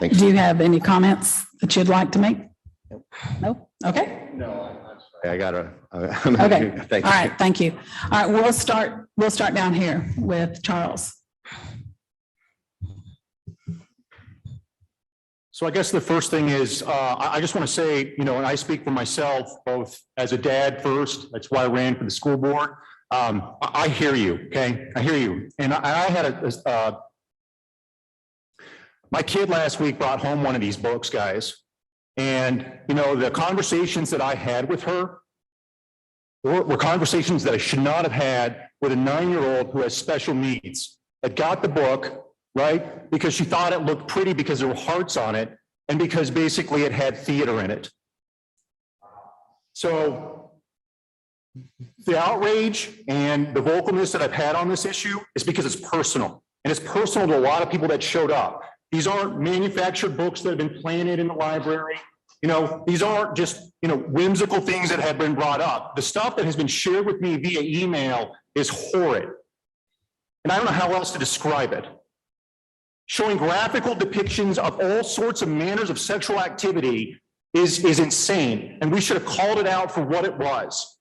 Thank you. Do you have any comments that you'd like to make? No? Okay. No, I'm sorry. I gotta. Okay. Thank All you. right. Thank you. All right. We'll start down here with Charles. So I guess the first thing is, I just want to say, and I speak for myself, both as a dad first, that's why I ran for the school board. I hear you, okay? I hear you. And I had my kid last week brought home one of these books, guys. And, the conversations that I had with her were conversations that I should not have had with a 9-year-old who has special needs, that got the book, right? Because she thought it looked pretty because there were hearts on it and because basically it had theater in it. So the outrage and the vocalness that I've had on this issue is because it's personal. And it's personal to a lot of people that showed up. These aren't manufactured books that have been planted in the library. These aren't just, whimsical things that have been brought up. The stuff that has been shared with me via email is horrid. And I don't know how else to describe it. Showing graphical depictions of all sorts of manners of sexual activity is insane. And we should have called it out for what it was.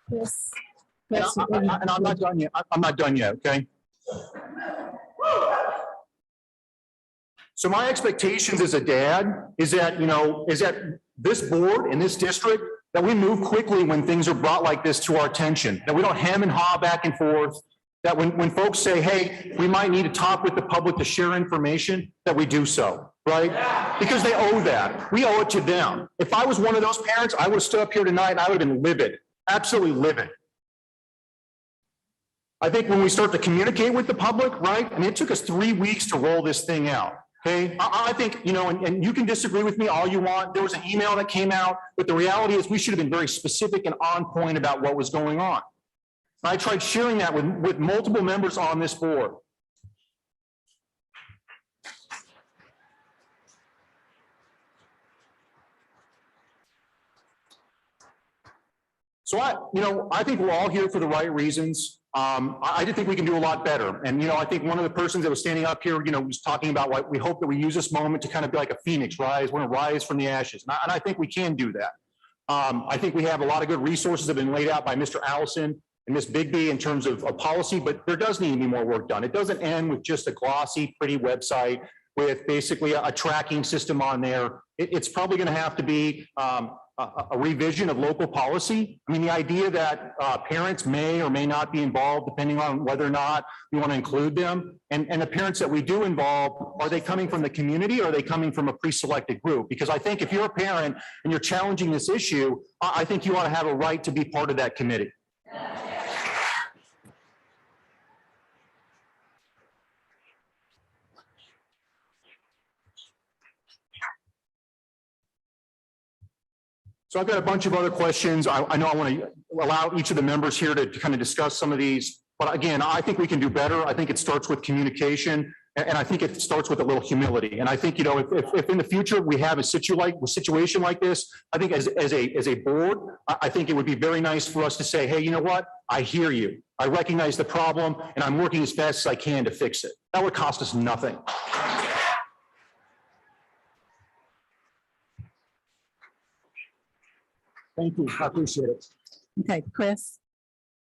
Yes. And I'm not done yet. I'm not done yet, okay? So my expectations as a dad is that, this board in this district, that we move quickly when things are brought like this to our attention, that we don't hem and haw back and forth, that when folks say, hey, we might need to talk with the public to share information, that we do so, right? Because they owe that. We owe it to them. If I was one of those parents, I would have stood up here tonight and I would have been livid, absolutely livid. I think when we start to communicate with the public, right? I mean, it took us 3 weeks to roll this thing out, okay? I think, and you can disagree with me all you want. There was an email that came out, but the reality is we should have been very specific and on point about what was going on. I tried sharing that with multiple members on this board. So I think we're all here for the right reasons. I do think we can do a lot better. And, I think one of the persons that was standing up here, was talking about what we hope that we use this moment to kind of be like a phoenix, rise. We're going to rise from the ashes. And I think we can do that. I think we have a lot of good resources that have been laid out by Mr. Allison and Ms. Bigby in terms of policy, but there does need to be more work done. It doesn't end with just a glossy, pretty website with basically a tracking system on there. It's probably going to have to be a revision of local policy. I mean, the idea that parents may or may not be involved depending on whether or not we want to include them. And the parents that we do involve, are they coming from the community or are they coming from a pre-selected group? Because I think if you're a parent and you're challenging this issue, I think you ought to have a right to be part of that committee. So I've got a bunch of other questions. I know I want to allow each of the members here to kind of discuss some of these, but again, I think we can do better. I think it starts with communication, and I think it starts with a little humility. And I think, if in the future we have a situation like this, I think as a board, I think it would be very nice for us to say, hey, you know what? I hear you. I recognize the problem, and I'm working as fast as I can to fix it. That would cost us nothing. Thank you. I appreciate it. Okay, Chris.